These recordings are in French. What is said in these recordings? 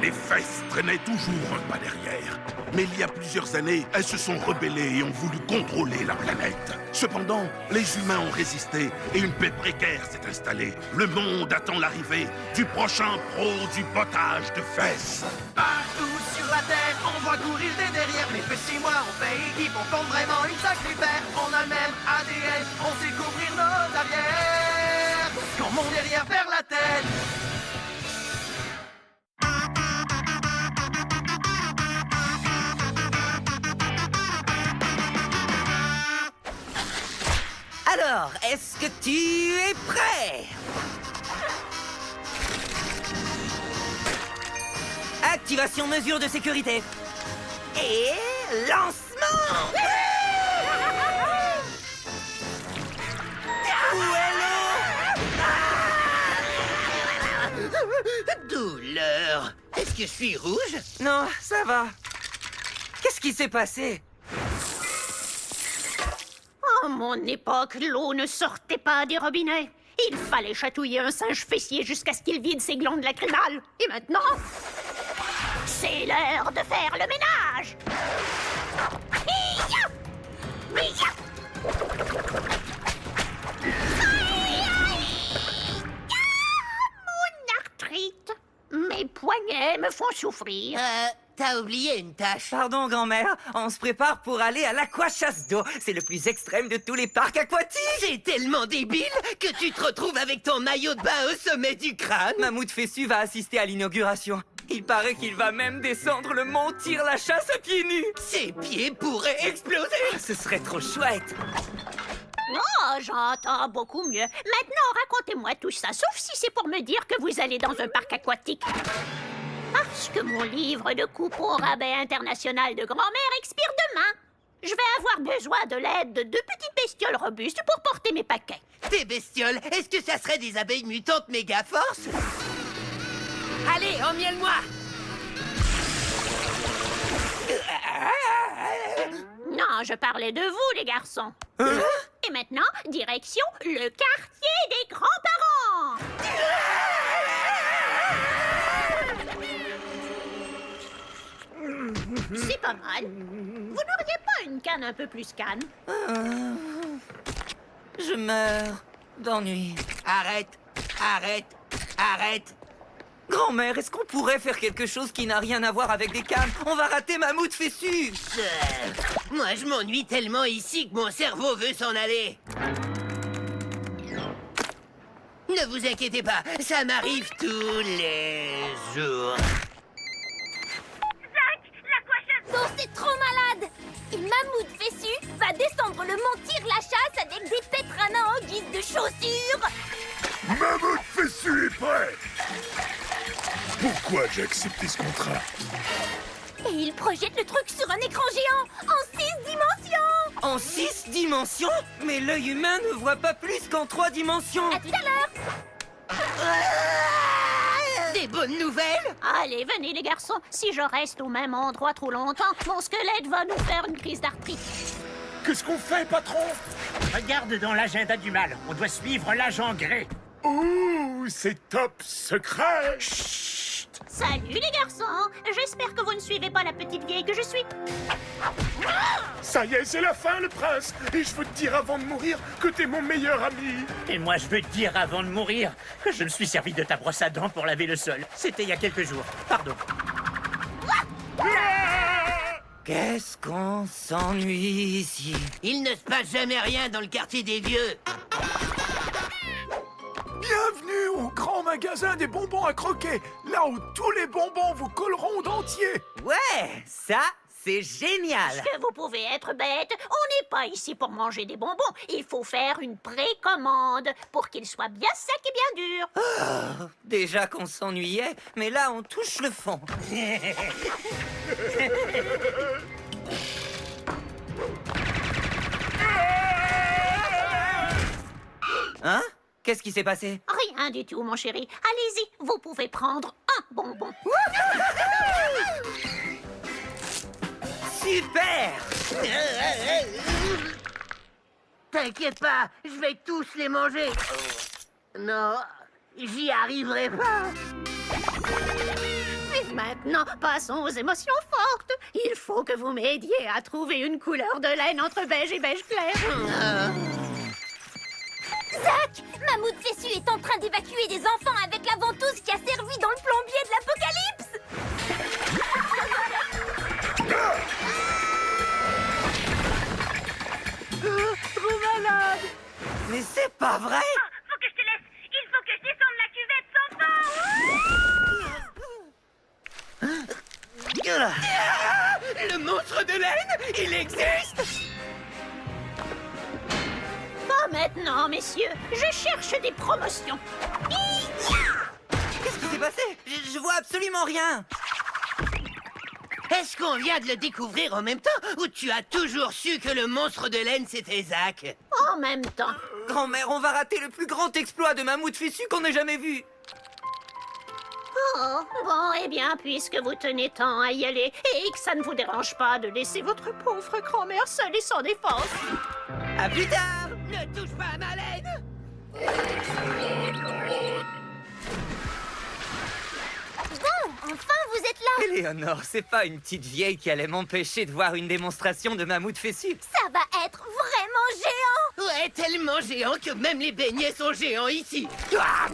Les fesses traînaient toujours un pas derrière. Mais il y a plusieurs années, elles se sont rebellées et ont voulu contrôler la planète. Cependant, les humains ont résisté et une paix précaire s'est installée. Le monde attend l'arrivée du prochain pro du potage de fesses. Partout sur la terre, on voit courir des derrière. Les petits mois, on fait équipe, on forme vraiment une sacrée paire. On a le même ADN, on sait couvrir nos arrières. Quand mon derrière perd la tête. Alors, est-ce que tu es prêt? Activation mesure de sécurité. Et lancement! Où est l'eau? Douleur. Est-ce que je suis rouge? Non, ça va. Qu'est-ce qui s'est passé? À mon époque, l'eau ne sortait pas des robinets. Il fallait chatouiller un singe fessier jusqu'à ce qu'il vide ses glandes lacrymales. Et maintenant, c'est l'heure de faire le ménage. Hi-ya! Hi-ya! Mon arthrite. Mes poignets me font souffrir. T'as oublié une tâche. Pardon, grand-mère, on se prépare pour aller à l'aquachasse d'eau. C'est le plus extrême de tous les parcs aquatiques. C'est tellement débile que tu te retrouves avec ton maillot de bain au sommet du crâne. Mammouth Fessu va assister à l'inauguration. Il paraît qu'il va même descendre le mont Tire-la-Chasse à pieds nus. Ses pieds pourraient exploser. Ce serait trop chouette. Oh, j'entends beaucoup mieux. Maintenant, racontez-moi tout ça, sauf si c'est pour me dire que vous allez dans un parc aquatique. Parce que mon livre de coupe au rabais international de grand-mère expire demain. Je vais avoir besoin de l'aide de 2 petites bestioles robustes pour porter mes paquets. Tes bestioles, est-ce que ça serait des abeilles mutantes méga force? Allez, emmielle-moi. Non, je parlais de vous, les garçons. Et maintenant, direction le quartier des grands-parents. C'est pas mal. Vous n'auriez pas une canne un peu plus canne? Je meurs d'ennui. Arrête, arrête, arrête. Grand-mère, est-ce qu'on pourrait faire quelque chose qui n'a rien à voir avec des cannes? On va rater Mammouth Fessu. Moi, je m'ennuie tellement ici que mon cerveau veut s'en aller. Ne vous inquiétez pas, ça m'arrive tous les jours. Non, c'est trop malade! Et Mammouth Fessu va descendre le mont Tire-la-Chasse avec des pétranas en guise de chaussures! Mammouth Fessu est prêt. Pourquoi j'ai accepté ce contrat? Et il projette le truc sur un écran géant en 6 dimensions! En 6 dimensions? Mais l'œil humain ne voit pas plus qu'en 3 dimensions. À tout à l'heure! Des bonnes nouvelles? Allez, venez, les garçons. Si je reste au même endroit trop longtemps, mon squelette va nous faire une crise d'arthrite. Qu'est-ce qu'on fait, patron? Regarde dans l'agenda du mal. On doit suivre l'agent Grey. Ouh, c'est top secret. Salut, les garçons. J'espère que vous ne suivez pas la petite vieille que je suis. Ça y est, c'est la fin, le prince. Et je veux te dire avant de mourir que t'es mon meilleur ami. Et moi, je veux te dire avant de mourir que je me suis servi de ta brosse à dents pour laver le sol. C'était il y a quelques jours. Pardon. Qu'est-ce qu'on s'ennuie ici? Il ne se passe jamais rien dans le quartier des vieux. Bienvenue au grand magasin des bonbons à croquer, là où tous les bonbons vous colleront au dentier. Ouais, ça, c'est génial. Que vous pouvez être bête. On n'est pas ici pour manger des bonbons. Il faut faire une précommande pour qu'ils soient bien secs et bien durs. Déjà qu'on s'ennuyait, mais là, on touche le fond. Hein? Qu'est-ce qui s'est passé? Rien du tout, mon chéri. Allez-y, vous pouvez prendre un bonbon. Super! T'inquiète pas, je vais tous les manger. Non, j'y arriverai pas. Et maintenant, Maintenant, passons aux émotions fortes. Il faut que vous m'aidiez à trouver une couleur de laine entre beige et beige clair. Zach, Mammouth Fessu est en train d'évacuer des enfants avec la ventouse qui a servi dans le plombier de l'apocalypse. Trop malade. Mais c'est pas vrai! Faut que je te laisse. Il faut que je descende la cuvette sans fin. Le monstre de laine, il existe! Pas maintenant, messieurs. Je cherche des promotions. Qu'est-ce qui s'est passé? Je vois absolument rien! Est-ce qu'on vient de le découvrir en même temps ou tu as toujours su que le monstre de laine c'était Zach? En même temps. Grand-mère, on va rater le plus grand exploit de Mammouth Fessu qu'on ait jamais vu! Oh, bon, eh bien, puisque vous tenez tant à y aller et que ça ne vous dérange pas de laisser votre pauvre grand-mère seule et sans défense. À plus tard! Ne touche pas à ma laine! Bon, enfin vous êtes là. Éléonore, c'est pas une petite vieille qui allait m'empêcher de voir une démonstration de Mammouth Fessu. Ça va être vraiment géant. Ouais, tellement géant que même les beignets sont géants ici! Ah!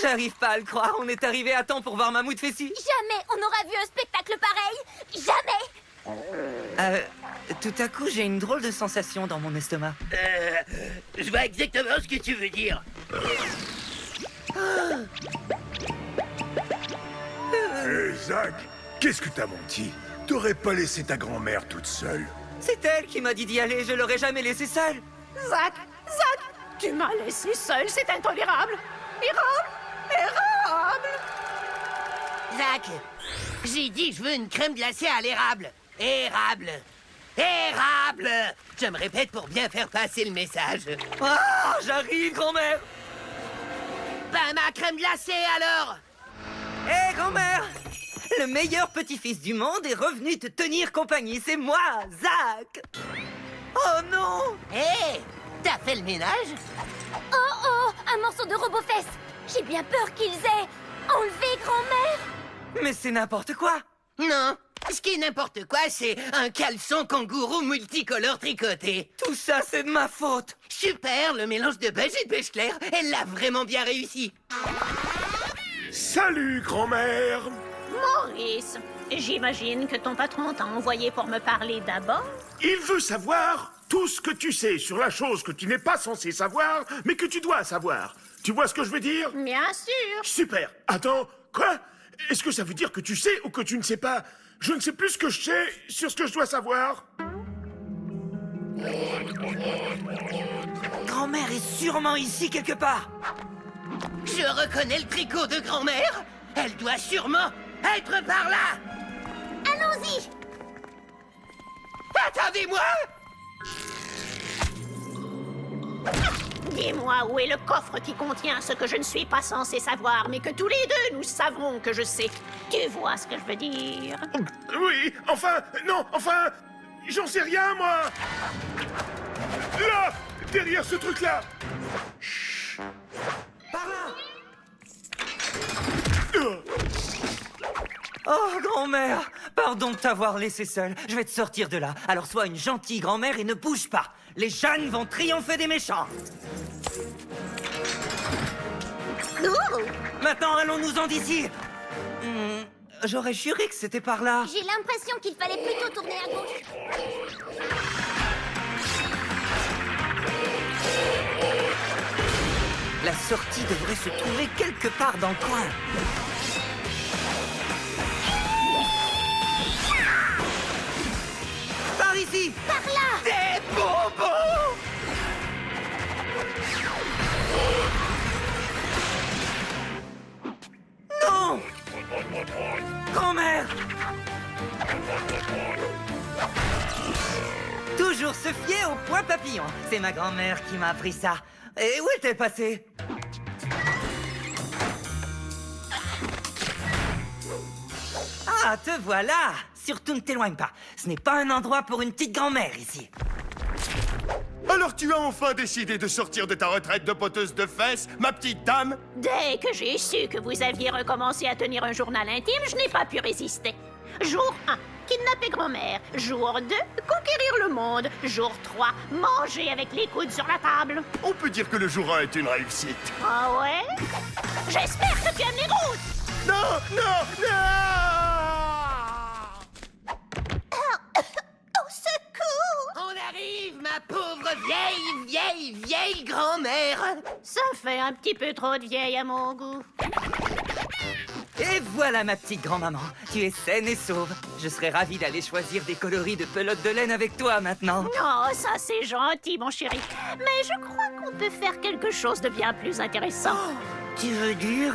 J'arrive pas à le croire, on est arrivé à temps pour voir Mammouth Fessu. Jamais on aura vu un spectacle pareil. Jamais. Tout à coup, j'ai une drôle de sensation dans mon estomac. Je vois exactement ce que tu veux dire. Hé, Zach, qu'est-ce que t'as menti? T'aurais pas laissé ta grand-mère toute seule. C'est elle qui m'a dit d'y aller, je l'aurais jamais laissée seule. Zach, tu m'as laissé seule, c'est intolérable. Érable. Zach, j'ai dit je veux une crème glacée à l'érable. Érable. Je me répète pour bien faire passer le message. Ah, j'arrive, grand-mère. Ben ma crème glacée alors! Hé, grand-mère! Le meilleur petit-fils du monde est revenu te tenir compagnie, c'est moi, Zach! Oh non! Hé! T'as fait le ménage? Oh, un morceau de robot-fesse. J'ai bien peur qu'ils aient enlevé grand-mère. Mais c'est n'importe quoi! Non. Ce qui est n'importe quoi, c'est un caleçon kangourou multicolore tricoté. Tout ça, c'est de ma faute! Super, le mélange de beige et de beige clair. Elle l'a vraiment bien réussi. Salut, grand-mère! Maurice, j'imagine que ton patron t'a envoyé pour me parler d'abord. Il veut savoir tout ce que tu sais sur la chose que tu n'es pas censé savoir, mais que tu dois savoir. Tu vois ce que je veux dire? Bien sûr. Super. Attends, quoi? Est-ce que ça veut dire que tu sais ou que tu ne sais pas? Je ne sais plus ce que je sais sur ce que je dois savoir. Grand-mère est sûrement ici quelque part! Je reconnais le tricot de grand-mère. Elle doit sûrement être par là. Allons-y. Attendez-moi! Dis-moi où est le coffre qui contient ce que je ne suis pas censé savoir, mais que tous les deux nous savons que je sais. Tu vois ce que je veux dire? Oui, enfin, non, enfin, j'en sais rien, moi. Là, derrière ce truc-là. Par là! Oh, grand-mère! Pardon de t'avoir laissé seule. Je vais te sortir de là. Alors sois une gentille grand-mère et ne bouge pas. Les jeunes vont triompher des méchants. Maintenant, allons-nous-en d'ici. J'aurais juré que c'était par là. J'ai l'impression qu'il fallait plutôt tourner à gauche. La sortie devrait se trouver quelque part dans le coin. Par ici! Par là. Des bonbons! Non! Grand-mère! Toujours se fier au point papillon. C'est ma grand-mère qui m'a appris ça. Et où était passée? Ah, te voilà! Surtout ne t'éloigne pas. Ce n'est pas un endroit pour une petite grand-mère ici. Alors tu as enfin décidé de sortir de ta retraite de poteuse de fesses, ma petite dame? Dès que j'ai su que vous aviez recommencé à tenir un journal intime, je n'ai pas pu résister. Jour 1, kidnapper grand-mère. Jour 2, conquérir le monde. Jour 3, manger avec les coudes sur la table. On peut dire que le jour 1 est une réussite. Ah ouais? J'espère que tu aimes les routes! Non, non, non! Au secours! On arrive, ma pauvre vieille grand-mère. Ça fait un petit peu trop de vieille à mon goût. Et voilà ma petite grand-maman, tu es saine et sauve. Je serais ravi d'aller choisir des coloris de pelote de laine avec toi maintenant. Non, ça c'est gentil, mon chéri. Mais je crois qu'on peut faire quelque chose de bien plus intéressant. Tu veux dire?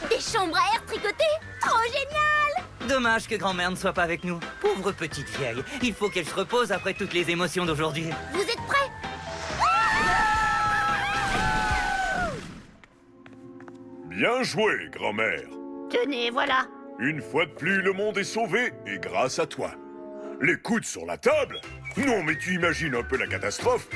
Des chambres à air tricotées? Trop génial! Dommage que grand-mère ne soit pas avec nous. Pauvre petite vieille, il faut qu'elle se repose après toutes les émotions d'aujourd'hui. Vous êtes prêts? Bien joué, grand-mère. Tenez, voilà. Une fois de plus, le monde est sauvé, et grâce à toi. Les coudes sur la table? Non, mais tu imagines un peu la catastrophe.